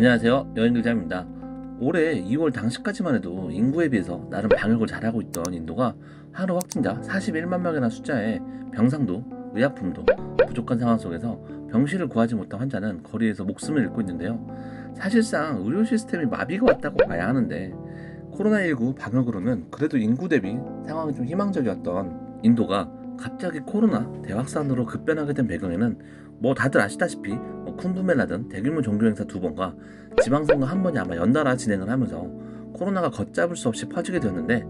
안녕하세요. 여행기자입니다. 올해 2월 당시까지만 해도 인구에 비해서 나름 방역을 잘하고 있던 인도가 하루 확진자 41만 명이라는 숫자에 병상도 의약품도 부족한 상황 속에서 병실을 구하지 못한 환자는 거리에서 목숨을 잃고 있는데요. 사실상 의료 시스템이 마비가 왔다고 봐야 하는데 코로나19 방역으로는 그래도 인구 대비 상황이 좀 희망적이었던 인도가 갑자기 코로나 대확산으로 급변하게 된 배경에는 다들 아시다시피 쿤브메라든 대규모 종교 행사 2번과 지방선거 1번이 아마 연달아 진행을 하면서 코로나가 걷잡을 수 없이 퍼지게 되었는데,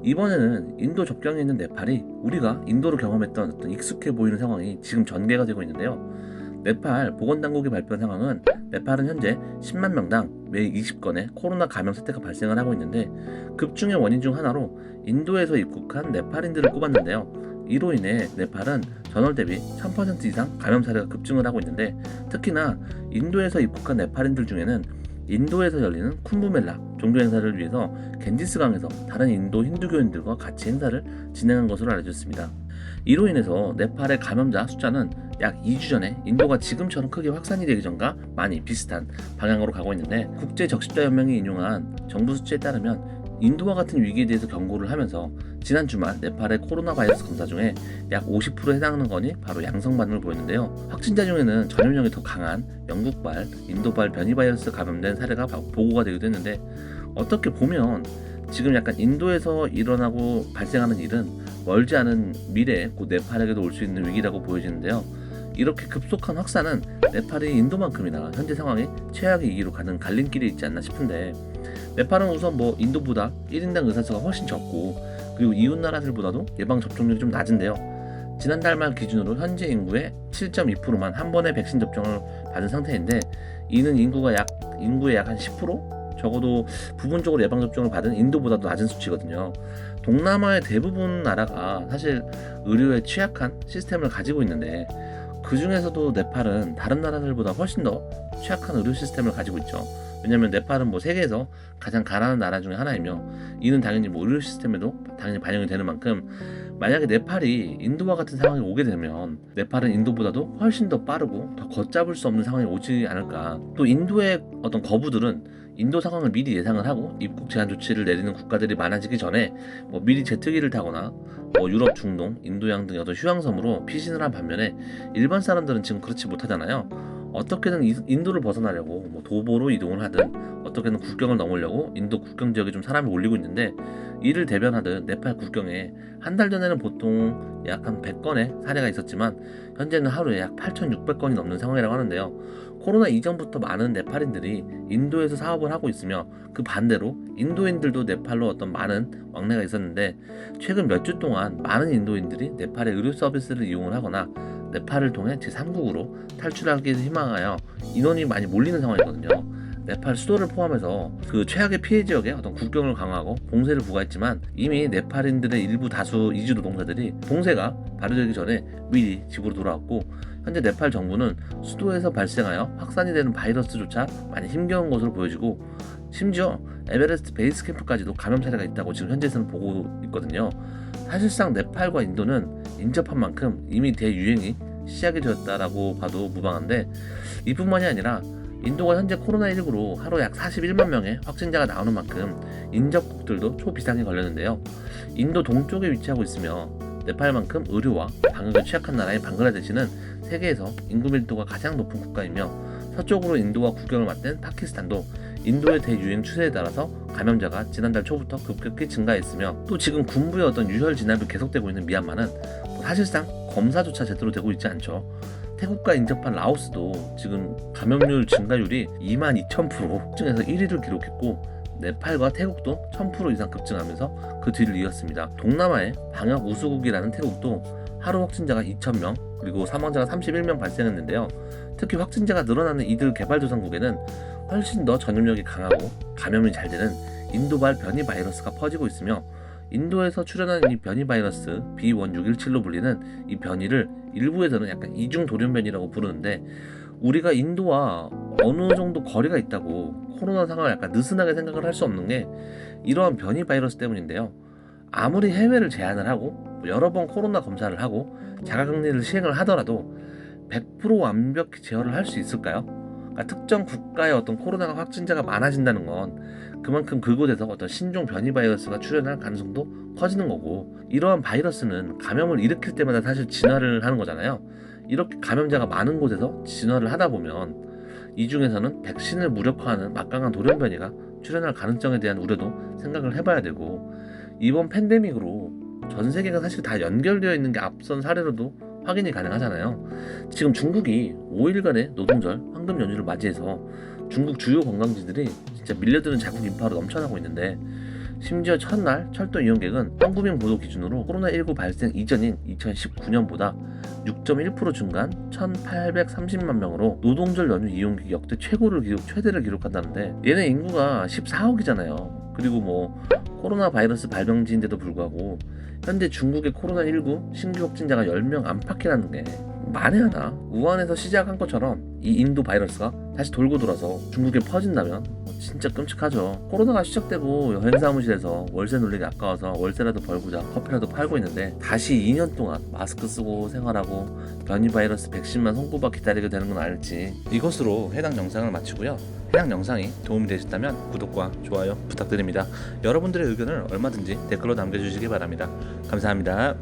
이번에는 인도 접경에 있는 네팔이 우리가 인도로 경험했던 어떤 익숙해 보이는 상황이 지금 전개가 되고 있는데요. 네팔 보건당국이 발표한 상황은 네팔은 현재 10만 명당 매일 20건의 코로나 감염 사태가 발생을 하고 있는데, 급중의 원인 중 하나로 인도에서 입국한 네팔인들을 꼽았는데요. 이로 인해 네팔은 전월 대비 1000% 이상 감염 사례가 급증을 하고 있는데, 특히나 인도에서 입국한 네팔인들 중에는 인도에서 열리는 쿤브멜라 종교 행사를 위해서 겐지스강에서 다른 인도 힌두교인들과 같이 행사를 진행한 것으로 알려졌습니다. 이로 인해서 네팔의 감염자 숫자는 약 2주 전에 인도가 지금처럼 크게 확산이 되기 전과 많이 비슷한 방향으로 가고 있는데, 국제적십자연맹이 인용한 정부 수치에 따르면 인도와 같은 위기에 대해서 경고를 하면서 지난 주말 네팔의 코로나 바이러스 검사 중에 약 50%에 해당하는 건이 바로 양성 반응을 보였는데요. 확진자 중에는 전염력이 더 강한 영국발, 인도발 변이 바이러스 감염된 사례가 보고가 되기도 했는데, 어떻게 보면 지금 약간 인도에서 일어나고 발생하는 일은 멀지 않은 미래에 곧 네팔에게도 올 수 있는 위기라고 보여지는데요. 이렇게 급속한 확산은 네팔이 인도만큼이나 현재 상황이 최악의 위기로 가는 갈림길에 있지 않나 싶은데, 네팔은 우선 인도보다 1인당 의사수가 훨씬 적고, 그리고 이웃 나라들보다도 예방 접종률이 좀 낮은데요. 지난달 말 기준으로 현재 인구의 7.2%만 한 번의 백신 접종을 받은 상태인데, 이는 인구의 약 한 10%? 적어도 부분적으로 예방 접종을 받은 인도보다도 낮은 수치거든요. 동남아의 대부분 나라가 사실 의료에 취약한 시스템을 가지고 있는데, 그 중에서도 네팔은 다른 나라들보다 훨씬 더 취약한 의료 시스템을 가지고 있죠. 왜냐면 네팔은 세계에서 가장 가난한 나라 중에 하나이며, 이는 당연히 의료 시스템에도 당연히 반영이 되는 만큼, 만약에 네팔이 인도와 같은 상황이 오게 되면 네팔은 인도보다도 훨씬 더 빠르고 더 걷잡을 수 없는 상황이 오지 않을까. 또 인도의 어떤 거부들은 인도 상황을 미리 예상을 하고 입국 제한 조치를 내리는 국가들이 많아지기 전에 미리 제트기를 타거나 유럽, 중동, 인도양 등의 어떤 휴양섬으로 피신을 한 반면에, 일반 사람들은 지금 그렇지 못하잖아요. 어떻게든 인도를 벗어나려고 도보로 이동을 하든 어떻게든 국경을 넘으려고 인도 국경 지역에 좀 사람이 몰리고 있는데, 이를 대변하듯 네팔 국경에 한 달 전에는 보통 약 한 100건의 사례가 있었지만 현재는 하루에 약 8,600건이 넘는 상황이라고 하는데요. 코로나 이전부터 많은 네팔인들이 인도에서 사업을 하고 있으며, 그 반대로 인도인들도 네팔로 어떤 많은 왕래가 있었는데, 최근 몇 주 동안 많은 인도인들이 네팔의 의료 서비스를 이용을 하거나 네팔을 통해 제3국으로 탈출하기를 희망하여 인원이 많이 몰리는 상황이거든요. 네팔 수도를 포함해서 그 최악의 피해 지역에 어떤 국경을 강화하고 봉쇄를 부과했지만, 이미 네팔인들의 일부 다수 이주 노동자들이 봉쇄가 발효되기 전에 미리 집으로 돌아왔고, 현재 네팔 정부는 수도에서 발생하여 확산이 되는 바이러스조차 많이 힘겨운 것으로 보여지고, 심지어 에베레스트 베이스 캠프까지도 감염 사례가 있다고 지금 현재에서는 보고 있거든요. 사실상 네팔과 인도는 인접한 만큼 이미 대유행이 시작이 되었다라고 봐도 무방한데, 이뿐만이 아니라 인도가 현재 코로나19로 하루 약 41만 명의 확진자가 나오는 만큼 인접국들도 초비상에 걸렸는데요. 인도 동쪽에 위치하고 있으며 네팔만큼 의료와 방역에 취약한 나라인 방글라데시는 세계에서 인구 밀도가 가장 높은 국가이며, 서쪽으로 인도와 국경을 맞댄 파키스탄도 인도의 대유행 추세에 따라서 감염자가 지난달 초부터 급격히 증가했으며, 또 지금 군부의 어떤 유혈 진압이 계속되고 있는 미얀마는 사실상 검사조차 제대로 되고 있지 않죠. 태국과 인접한 라오스도 지금 감염률 증가율이 22,000% 중에서 1위를 기록했고, 네팔과 태국도 1000% 이상 급증하면서 그 뒤를 이었습니다. 동남아의 방역 우수국이라는 태국도 하루 확진자가 2,000명, 그리고 사망자가 31명 발생했는데요. 특히 확진자가 늘어나는 이들 개발도상국에는 훨씬 더 전염력이 강하고 감염이 잘 되는 인도발 변이 바이러스가 퍼지고 있으며, 인도에서 출현하는 이 변이 바이러스 B1617로 불리는 이 변이를 일부에서는 약간 이중 돌연변이라고 부르는데, 우리가 인도와 어느 정도 거리가 있다고 코로나 상황을 약간 느슨하게 생각을 할 수 없는 게 이러한 변이 바이러스 때문인데요. 아무리 해외를 제한을 하고 여러 번 코로나 검사를 하고 자가격리를 시행을 하더라도 100% 완벽히 제어를 할 수 있을까요? 그러니까 특정 국가의 어떤 코로나가 확진자가 많아진다는 건 그만큼 그곳에서 어떤 신종 변이 바이러스가 출현할 가능성도 커지는 거고, 이러한 바이러스는 감염을 일으킬 때마다 사실 진화를 하는 거잖아요. 이렇게 감염자가 많은 곳에서 진화를 하다 보면 이 중에서는 백신을 무력화하는 막강한 돌연변이가 출현할 가능성에 대한 우려도 생각을 해봐야 되고, 이번 팬데믹으로 전 세계가 사실 다 연결되어 있는 게 앞선 사례로도 확인이 가능하잖아요. 지금 중국이 5일간의 노동절 황금 연휴를 맞이해서 중국 주요 관광지들이 진짜 밀려드는 자국 인파로 넘쳐나고 있는데, 심지어 첫날 철도 이용객은 한국인 보도 기준으로 코로나19 발생 이전인 2019년보다 6.1% 증가한 1,830만 명으로 노동절 연휴 이용객이 역대 최대를 기록한다는데, 얘네 인구가 14억이잖아요. 그리고 뭐 코로나 바이러스 발병지인데도 불구하고 현재 중국의 코로나19 신규 확진자가 10명 안팎이라는 게 만에 하나 우한에서 시작한 것처럼 이 인도 바이러스가 다시 돌고 돌아서 중국에 퍼진다면 진짜 끔찍하죠. 코로나가 시작되고 여행 사무실에서 월세 놀리기 아까워서 월세라도 벌고자 커피라도 팔고 있는데, 다시 2년 동안 마스크 쓰고 생활하고 변이 바이러스 백신만 손꼽아 기다리게 되는 건 아닐지. 이것으로 해당 영상을 마치고요. 해당 영상이 도움이 되셨다면 구독과 좋아요 부탁드립니다. 여러분들의 의견을 얼마든지 댓글로 남겨주시기 바랍니다. 감사합니다.